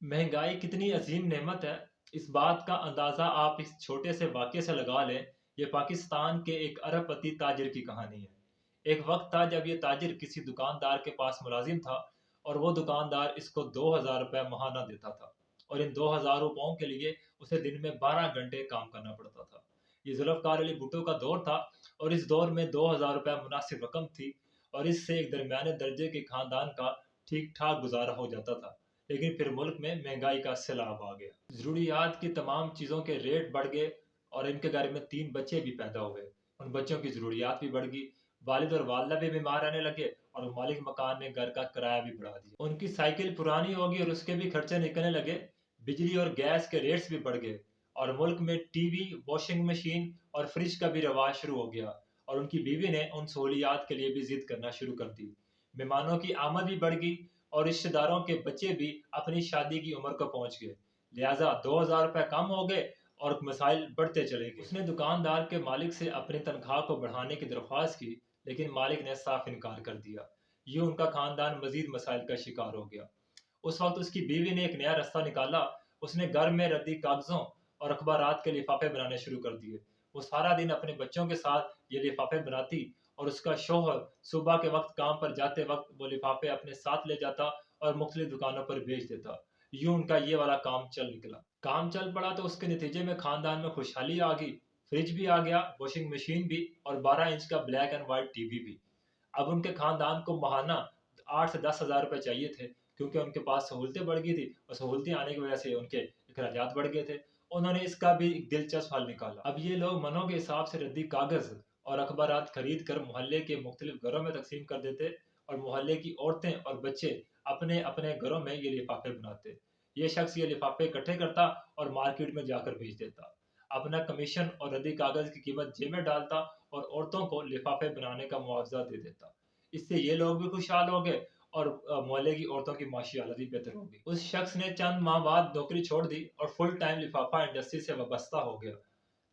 महंगाई कितनी अजीम नेमत है, इस बात का अंदाज़ा आप इस छोटे से वाक़ये से लगा लें। ये पाकिस्तान के एक अरबपति ताजिर की कहानी है। एक वक़्त था जब ये ताजिर किसी दुकानदार के पास मुलाज़िम था और वो दुकानदार इसको 2000 रुपए माहाना देता था और इन 2000 रुपयों के लिए उसे दिन में 12 घंटे काम करना पड़ता था। ये ज़ुल्फ़िकार अली भुट्टो का दौर था और इस दौर में 2000 रुपए मुनासिब रकम थी और इससे एक दरमियाने दर्जे के ख़ानदान का ठीक-ठाक गुज़ारा हो जाता था। लेकिन फिर मुल्क में महंगाई का सैलाब आ गया। ज़रूरियात की तमाम चीज़ों के रेट बढ़ गए और इनके घर में 3 बच्चे भी पैदा हुए। उन बच्चों की ज़रूरियात भी बढ़ गई। वालिद और वालिदा भी बीमार रहने लगे और मालिक मकान ने घर का किराया भी बढ़ा दिया। उनकी साइकिल पुरानी होगी और उसके भी खर्चे निकलने लगे। बिजली और गैस के रेट्स भी बढ़ गए और मुल्क में टीवी, वॉशिंग मशीन और फ्रिज का भी रवाज शुरू हो गया और उनकी बीवी ने उन सहूलियात के लिए भी जिद करना शुरू कर दी। मेहमानों की आमद भी बढ़ गई और रिश्तेदारों के बच्चे भी अपनी शादी की उम्र को पहुंच गए। लिहाजा 2000 रुपए कम हो गए और मसाइल बढ़ते चले गए। उसने दुकानदार के मालिक से अपनी तनख्वाह को बढ़ाने की दरख्वास्त की, लेकिन मालिक ने साफ इनकार कर दिया। यूं उनका खानदान मजीद मसाइल का शिकार हो गया। उस वक्त उसकी बीवी ने एक नया रास्ता निकाला। उसने घर में रद्दी कागजों और अखबारात के लिफाफे बनाने शुरू कर दिए। वो सारा दिन अपने बच्चों के साथ ये लिफाफे बनाती और उसका शौहर सुबह के वक्त काम पर जाते वक्त वो लिफाफे अपने साथ ले जाता और मुख्तलिफ दुकानों पर बेच देता। यूं उनका ये वाला काम चल निकला। काम चल पड़ा तो उसके नतीजे में खानदान में खुशहाली आ गई। फ्रिज भी आ गया, वॉशिंग मशीन भी और 12 इंच का ब्लैक एंड व्हाइट टीवी भी। अब उनके खानदान को महाना 8 से 10 हज़ार रुपए चाहिए थे, क्योंकि उनके पास सहूलतें बढ़ गई थी और सहूलतें आने की वजह से उनके अखराजात बढ़ गए थे। उन्होंने इसका भी एक दिलचस्प हल निकाला। अब ये लोग मनों के हिसाब से रद्दी कागज और अखबारात खरीद कर मोहल्ले के मुख्तलिफ घरों में तकसीम कर देते और मोहल्ले की औरतें और बच्चे अपने अपने घरों में ये लिफाफे बनाते। ये शख्स ये लिफाफे इकट्ठे करता और मार्केट में जाकर बेच देता। अपना कमीशन और रद्दी कागज की कीमत जेब में डालता और औरतों को लिफाफे बनाने का मुआवजा दे देता। इससे ये लोग भी खुशहाल हो गए और मोहल्ले की औरतों की माशी हालत भी बेहतर हो गई। उस शख्स ने चंद माह बाद नौकरी छोड़ दी और फुल टाइम लिफाफा इंडस्ट्री से वाबस्ता हो गया।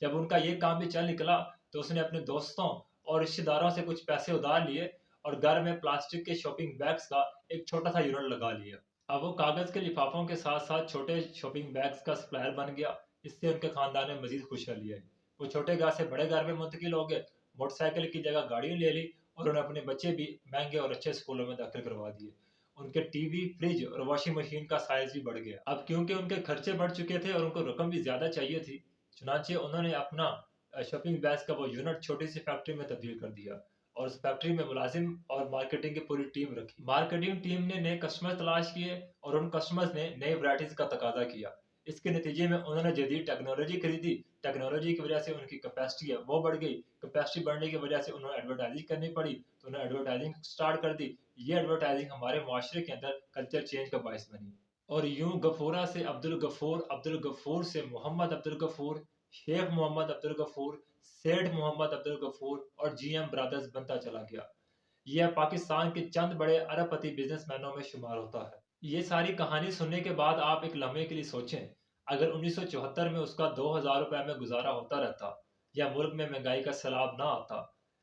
जब उनका ये काम भी चल निकला तो उसने अपने दोस्तों और रिश्तेदारों से कुछ पैसे उधार लिए और घर में प्लास्टिक के शॉपिंग बैग्स का एक छोटा सा यूनिट लगा लिया। अब वो कागज के लिफाफों के साथ साथ छोटे शॉपिंग बैग्स का सप्लायर बन गया। इससे उनके खानदान में मजीद खुशहाली आई। वो छोटे घर से बड़े घर में मुंतकिल हो गए, मोटरसाइकिल की जगह गाड़ी ले ली और उन्हें अपने बच्चे भी महंगे और अच्छे स्कूलों में दाखिल करवा दिए। उनके टीवी, फ्रिज और वॉशिंग मशीन का साइज भी बढ़ गया। अब क्योंकि उनके खर्चे बढ़ चुके थे और उनको रकम भी ज्यादा चाहिए थी, चुनांचे उन्होंने अपना शॉपिंग बैग्स का वो यूनिट छोटी सी फैक्ट्री में तब्दील कर दिया और उस फैक्ट्री में मुलाजिम और मार्केटिंग की पूरी टीम रखी। मार्केटिंग टीम ने नए कस्टमर तलाश किए और उन कस्टमर्स ने नई वैरायटीज का तकाजा किया। इसके नतीजे में उन्होंने जदीद टेक्नोलॉजी खरीदी। टेक्नोलॉजी की वजह से उनकी कैपेसिटी है वो बढ़ गई। कैपेसिटी बढ़ने की वजह से उन्हें एडवर्टाइजिंग करनी पड़ी, तो उन्होंने एडवर्टाइजिंग स्टार्ट कर दी। ये एडवर्टाइजिंग हमारे मुआशरे के अंदर कल्चर चेंज का बायस बनी और यूं गफूरा से अब्दुल गफूर, अब्दुल गफूर से मोहम्मद अब्दुल गफूर, शेख मोहम्मद अब्दुल गफूर, सेठ मोहम्मद अब्दुल गफूर और जीएम ब्रदर्स बनता चला गया। यह पाकिस्तान के चंद बड़े अरबपति बिजनेसमैनों में शुमार होता है। ये सारी कहानी सुनने के बाद आप एक लम्हे के लिए सोचें, अगर 1974 में उसका 2000 रुपए में गुजारा होता रहता, या मुल्क में महंगाई का सैलाब ना आता,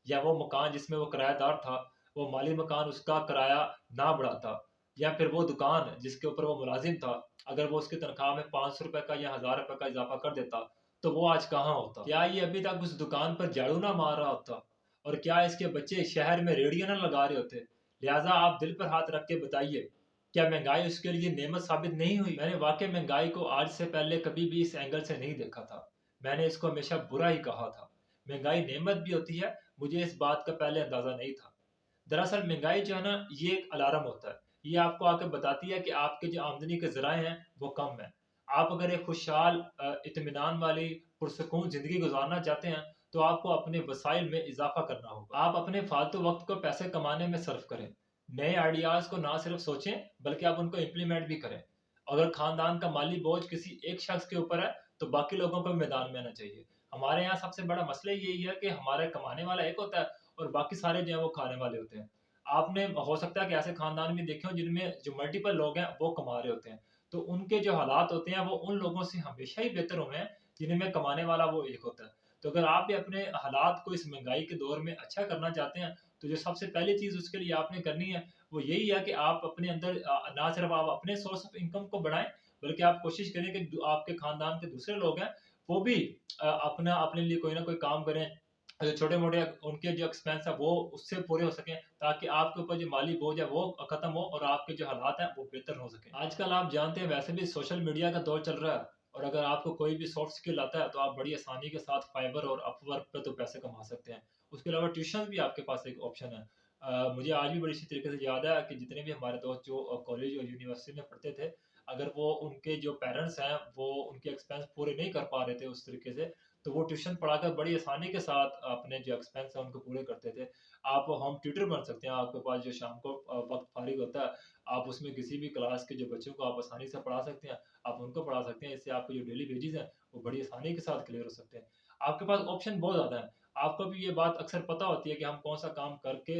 या वो मकान जिसमें वो किराएदार था, वो माली मकान उसका किराया ना बढ़ाता, या फिर वो दुकान जिसके ऊपर वो मुलाजिम था, अगर वो उसकी तनख्वाह में 500 रुपए का या 1000 रुपए का इजाफा कर देता, तो वो आज कहाँ होता? क्या ये अभी तक उस दुकान पर झाड़ू ना मार रहा होता? और क्या इसके बच्चे शहर में रेडियो ना लगा रहे होते? लिहाजा आप दिल पर हाथ रख के बताइए, क्या महंगाई उसके लिए नेमत साबित नहीं हुई? मैंने वाकई महंगाई को आज से पहले कभी भी इस एंगल से नहीं देखा था। मैंने इसको हमेशा बुरा ही कहा था। महंगाई नेमत भी होती है, मुझे इस बात का पहले अंदाजा नहीं था। दरअसल महंगाई जो है ना, ये एक अलार्म होता है। ये आपको आके बताती है कि आपके जो आमदनी के ज़राए हैं वो कम है। आप अगर एक खुशहाल इत्मीनान वाली पुरसकून ज़िंदगी गुजारना चाहते हैं तो आपको अपने वसाइल में इजाफा करना होगा। आप अपने फालतू वक्त को पैसे कमाने में सर्फ करें। नए आइडियाज़ को ना सिर्फ सोचें बल्कि आप उनको इम्प्लीमेंट भी करें। अगर खानदान का माली बोझ किसी एक शख्स के ऊपर है तो बाकी लोगों को भी मैदान में आना चाहिए। हमारे यहाँ सबसे बड़ा मसला यही है कि हमारे कमाने वाला एक होता है और बाकी सारे जो है वो खाने वाले होते हैं। आपने हो सकता है कि ऐसे खानदान भी देखे हों जिनमें जो मल्टीपल लोग हैं वो कमा रहे होते हैं। तो उनके जो हालात होते हैं वो उन लोगों से हमेशा ही बेहतर हुए हैं जिनमें कमाने वाला वो एक होता है। तो अगर आप भी अपने हालात को इस महंगाई के दौर में अच्छा करना चाहते हैं तो जो सबसे पहली चीज़ उसके लिए आपने करनी है वो यही है कि आप अपने अंदर ना सिर्फ आप अपने सोर्स ऑफ इनकम को बढ़ाएं बल्कि आप कोशिश करें कि आपके खानदान के दूसरे लोग हैं वो भी अपना अपने लिए कोई ना कोई काम करें, जो छोटे मोटे उनके जो एक्सपेंस है वो उससे पूरे हो सकें, ताकि आपके ऊपर जो माली बोझ है वो खत्म हो और आपके जो हालात हैं वो बेहतर हो सके। आजकल आप जानते हैं वैसे भी सोशल मीडिया का दौर चल रहा है, और अगर आपको कोई भी सॉफ्ट स्किल आता है तो आप बड़ी आसानी के साथ फाइवर और अपवर्क पे तो पैसे कमा सकते हैं। उसके अलावा ट्यूशन भी आपके पास एक ऑप्शन है। मुझे आज भी बड़ी अच्छी तरीके से याद है कि जितने भी हमारे दोस्त जो कॉलेज और यूनिवर्सिटी में पढ़ते थे, अगर वो उनके जो पेरेंट्स हैं वो उनके एक्सपेंस पूरे नहीं कर पा रहे थे उस तरीके से, तो वो ट्यूशन पढ़ाकर बड़ी आसानी के साथ अपने जो एक्सपेंस है उनको पूरे करते थे। आप होम ट्यूटर बन सकते हैं, आपके पास जो शाम को वक्त फारिग होता है, आप उसमें किसी भी क्लास के जो बच्चों को आप आसानी से पढ़ा सकते हैं, आप उनको पढ़ा सकते हैं। इससे आपके जो डेली वेजेस हैं वो बड़ी आसानी के साथ क्लियर हो सकते हैं। आपके पास ऑप्शन बहुत ज़्यादा है। आपको भी ये बात अक्सर पता होती है कि हम कौन सा काम करके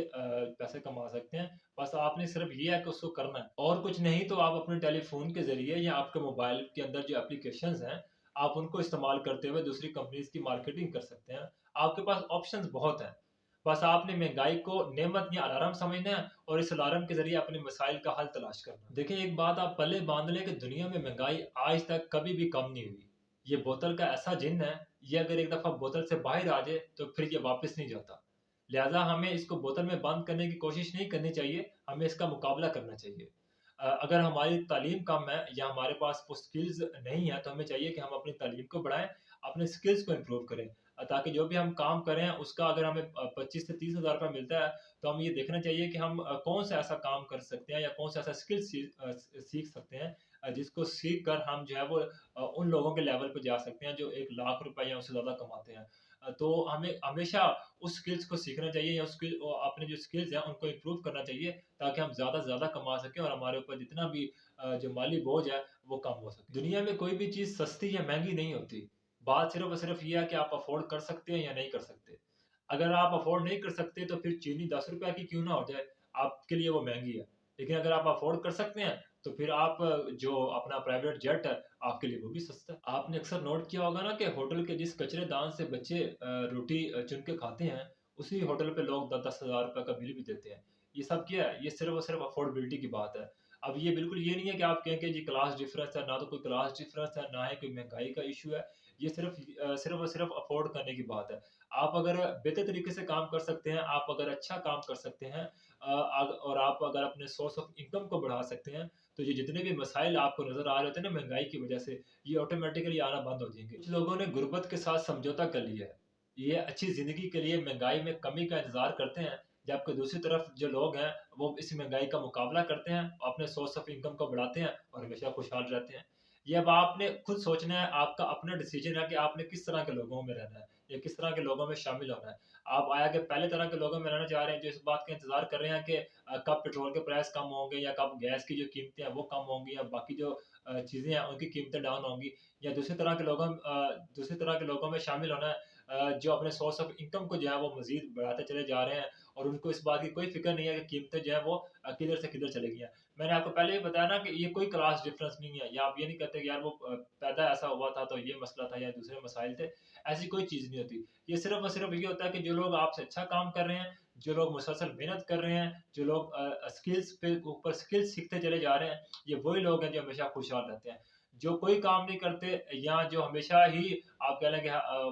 पैसे कमा सकते हैं। बस आपने सिर्फ ये है कि उसको करना है, और कुछ नहीं तो आप अपने टेलीफोन के जरिए या आपके मोबाइल के अंदर जो एप्लीकेशंस हैं, आप उनको इस्तेमाल करते हुए दूसरी कंपनीज की मार्केटिंग कर सकते हैं। आपके पास ऑप्शंस बहुत हैं। बस आपने महंगाई को नेमत या अलार्म समझना है, और इस अलार्म के जरिए अपने मसाइल का हल तलाश करना है। देखिए, एक बात आप पल्ले बांध लें कि दुनिया में महंगाई आज तक कभी भी कम नहीं हुई। ये बोतल का ऐसा जिन्न है, ये अगर एक दफा बोतल से बाहर आ जाए तो फिर ये वापस नहीं जाता। लिहाजा हमें इसको बोतल में बंद करने की कोशिश नहीं करनी चाहिए, हमें इसका मुकाबला करना चाहिए। अगर हमारी तालीम कम है या हमारे पास वो स्किल्स नहीं है, तो हमें चाहिए कि हम अपनी तालीम को बढ़ाएँ, अपने स्किल्स को इम्प्रूव करें, ताकि जो भी हम काम करें उसका अगर हमें 25 से 30,000 रुपए मिलता है, तो हम ये देखना चाहिए कि हम कौन सा ऐसा काम कर सकते हैं या कौन सा ऐसा स्किल सीख सकते हैं, जिसको सीख कर हम जो है वो उन लोगों के लेवल पे जा सकते हैं जो 1 लाख रुपए या उससे ज़्यादा कमाते हैं। तो हमें हमेशा उस स्किल्स को सीखना चाहिए या अपने जो स्किल्स हैं उनको इम्प्रूव करना चाहिए, ताकि हम ज़्यादा से ज़्यादा कमा सकें और हमारे ऊपर जितना भी जो माली बोझ है वो कम हो सके। दुनिया में कोई भी चीज़ सस्ती या महँगी नहीं होती। बात सिर्फ़ और सिर्फ़ ये है कि आप अफ़ोर्ड कर सकते हैं या नहीं कर सकते। अगर आप अफ़ोर्ड नहीं कर सकते तो फिर चीनी ₹10 की क्यों ना हो जाए, आपके लिए वो महँगी है। लेकिन अगर आप अफ़ोर्ड कर सकते हैं तो फिर आप जो अपना प्राइवेट जेट है, आपके लिए वो भी सस्ता है। आपने अक्सर नोट किया होगा ना कि होटल के जिस कचरेदान से बच्चे रोटी चुन के खाते हैं, उसी होटल पे लोग 10-10 हज़ार रुपए का बिल भी देते हैं। ये सब क्या है? ये सिर्फ़ और सिर्फ़ अफ़ोर्डेबिलिटी की बात है। अब ये बिल्कुल ये नहीं है कि आप कहें कि जी क्लास डिफरेंस है, ना तो कोई क्लास डिफरेंस है, ना ही कोई महँगाई का इश्यू है। ये सिर्फ़ और सिर्फ़ अफ़ोर्ड करने की बात है। आप अगर बेहतर तरीके से काम कर सकते हैं, आप अगर अच्छा काम कर सकते हैं, और आप अगर अपने सोर्स ऑफ इनकम को बढ़ा सकते हैं, तो ये जितने भी मसाइल आपको नज़र आ रहे होते हैं ना महँगाई की वज़ह से, ये ऑटोमैटिकली आना बंद हो जाएँगे। कुछ लोगों ने गुर्बत के साथ समझौता कर लिया है। ये अच्छी ज़िंदगी के लिए महँगाई में कमी का इंतज़ार करते हैं, जबकि दूसरी तरफ जो लोग हैं, वो इस महँगाई का मुकाबला करते हैं, अपने सोर्स ऑफ इनकम को बढ़ाते हैं और हमेशा खुशहाल रहते हैं। ये अब आपने खुद सोचना है, आपका अपना डिसीज़न है कि आपने किस तरह के लोगों में रहना है या किस तरह के लोगों में शामिल होना है। आप आया कि पहले तरह के लोगों में रहना चाह रहे हैं, जो इस बात का इंतज़ार कर रहे हैं कि कब पेट्रोल के प्राइस कम होंगे या कब गैस की जो कीमतें हैं वो कम होंगी या बाकी जो चीज़ें हैं उनकी कीमतें डाउन होंगी, या दूसरी तरह के लोगों में शामिल होना है, जो अपने सोर्स ऑफ इनकम को जो है वो मज़ीद बढ़ाते चले जा रहे हैं और उनको इस बात की कोई फ़िक्र नहीं है कि कीमतें जो है वो किधर से किधर चली गई हैं। मैंने आपको पहले ही बताया ना कि ये कोई क्लास डिफरेंस नहीं है, या आप ये नहीं कहते कि यार वो पैदा ऐसा हुआ था तो ये मसला था या दूसरे मसाइल थे। ऐसी कोई चीज़ नहीं होती। ये सिर्फ़ और सिर्फ़ ये होता है कि जो लोग आपसे अच्छा काम कर रहे हैं, जो लोग मुसलसल मेहनत कर रहे हैं, जो लोग स्किल्स पे ऊपर स्किल्स सीखते चले जा रहे हैं, ये वही लोग हैं जो हमेशा खुशहाल रहते हैं। जो कोई काम नहीं करते या जो हमेशा ही आप कह लें कि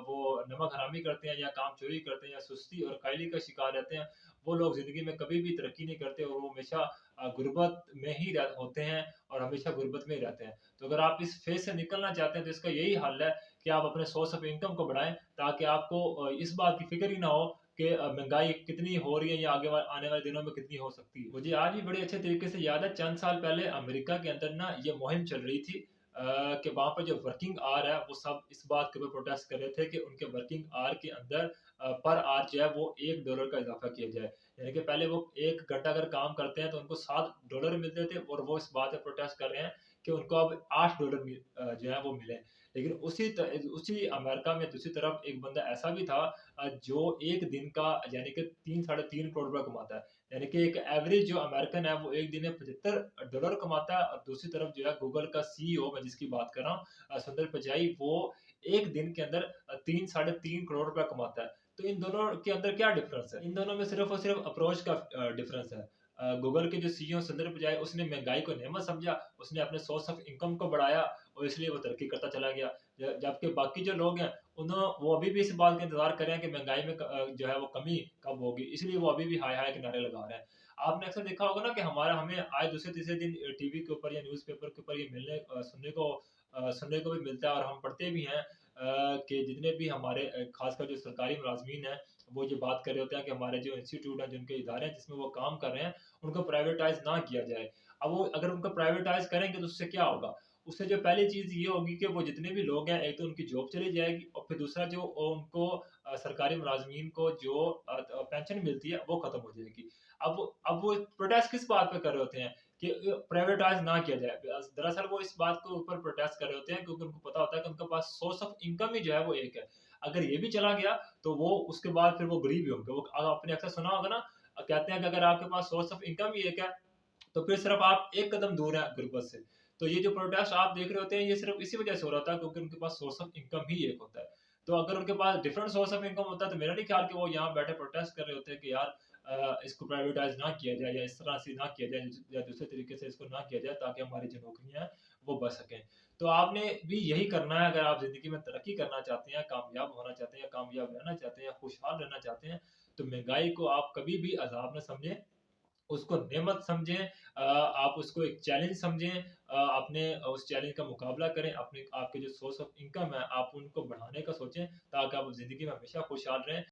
वो नमक हरामी करते हैं या काम चोरी करते हैं या सुस्ती और कायली का शिकार रहते हैं, वो लोग ज़िंदगी में कभी भी तरक्की नहीं करते और वो हमेशा गुर्बत में ही होते हैं और हमेशा गुर्बत में ही रहते हैं। तो अगर आप इस फ़ेज़ से निकलना चाहते हैं तो इसका यही हल है कि आप अपने सोर्स ऑफ इनकम को बढ़ाएँ, ताकि आपको इस बात की फ़िक्र ही ना हो कि महँगाई कितनी हो रही है या आने वाले दिनों में कितनी हो सकती है। मुझे आज भी बड़े अच्छे तरीके से याद है, चंद साल पहले अमेरिका के अंदर ना ये मुहिम चल रही थी, कि वहाँ पे जो वर्किंग आवर है वो सब इस बात के ऊपर प्रोटेस्ट कर रहे थे कि उनके वर्किंग आवर के अंदर पर आवर जो है वो $1 का इज़ाफ़ा किया जाए। यानी कि पहले वो 1 घंटा अगर काम करते हैं तो उनको $7 मिलते थे, और वो इस बात पे प्रोटेस्ट कर रहे हैं कि उनको अब $8 जो है वो मिले। लेकिन उसी अमेरिका में दूसरी तरफ एक बंदा ऐसा भी था, जो 1 दिन का यानी कि 3 साढ़े 3 करोड़ रुपया कमाता है। यानी कि एक एवरेज जो अमेरिकन है वो 1 दिन में $75 कमाता है, और दूसरी तरफ जो है गूगल का सीईओ मैं जिसकी बात कर रहा हूँ, सुंदर पिचाई, वो 1 दिन के अंदर 3 साढ़े 3 करोड़ रुपया कमाता है। तो इन दोनों के अंदर क्या डिफरेंस है? इन दोनों में सिर्फ़ और सिर्फ़ अप्रोच का डिफरेंस है। गूगल के जो सीईओ सुंदर पिचाई उसने महंगाई को नेमत समझा, उसने अपने सोर्स ऑफ इनकम को बढ़ाया और इसलिए वो तरक्की करता चला गया। जबकि बाकी जो लोग हैं वो अभी भी इस बात का इंतजार कर रहे हैं कि महंगाई में जो है वो कमी कब होगी, इसलिए वो अभी भी हाय हाय के नारे लगा रहे हैं। आपने अक्सर देखा होगा ना कि हमें आए दूसरे तीसरे दिन टीवी के ऊपर या न्यूज़पेपर के ऊपर ये सुनने को भी मिलता है और हम पढ़ते भी हैं कि जितने भी हमारे खासकर जो सरकारी मुलाजमीन हैं, वो ये बात कर रहे होते हैं कि हमारे जो इंस्टीट्यूट हैं, जिनके इदारे हैं जिसमें वो काम कर रहे हैं, उनको प्राइवेटाइज़ ना किया जाए। अब वो अगर उनको प्राइवेटाइज़ करेंगे तो उससे क्या होगा? उससे जो पहली चीज़ ये होगी कि वो जितने भी लोग हैं, एक तो उनकी जॉब चली जाएगी और फिर दूसरा जो उनको सरकारी मुलाज़मीन को जो पेंशन मिलती है, वो खत्म हो जाएगी। अब वो प्रोटेस्ट किस बात पे कर रहे होते हैं कि प्राइवेटाइज़ ना किया जाए। दरअसल वो इस बात के ऊपर प्रोटेस्ट कर रहे होते हैं क्योंकि उनको पता होता है कि उनके पास सोर्स ऑफ इनकम ही जो है वो एक है। अगर ये भी चला गया तो वो उसके बाद फिर वो गरीब ही होंगे। वो आपने अक्सर सुना होगा ना कहते हैं कि अगर आपके पास सोर्स ऑफ इनकम ही एक है, तो फिर सिर्फ आप एक कदम दूर हैं गुर्बत से। तो ये जो प्रोटेस्ट आप देख रहे होते हैं, ये सिर्फ इसी वजह से हो रहा था क्योंकि उनके पास सोर्स ऑफ इनकम ही एक होता है। तो अगर उनके पास डिफरेंट सोर्स ऑफ इनकम होता है, तो मेरा नहीं ख्याल कि वो यहाँ बैठे प्रोटेस्ट कर रहे होते हैं कि यार इसको प्राइवेटाइज़ ना किया जाए या इस तरह से ना किया जाए या दूसरे तरीके से इसको ना किया जाए ताकि हमारी जो नौकरियाँ हैं, वो बच सकें। तो आपने भी यही करना है अगर आप ज़िंदगी में तरक्की करना चाहते हैं, कामयाब होना चाहते हैं या कामयाब रहना चाहते हैं या खुशहाल रहना चाहते हैं, तो महँगाई को आप कभी भी अज़ाब ना समझें, उसको नेमत समझें, आप उसको एक चैलेंज समझें, अपने उस चैलेंज का मुकाबला करें, अपने आपके जो सोर्स ऑफ इनकम है, आप उनको बढ़ाने का सोचें ताकि आप ज़िंदगी में हमेशा खुशहाल रहें।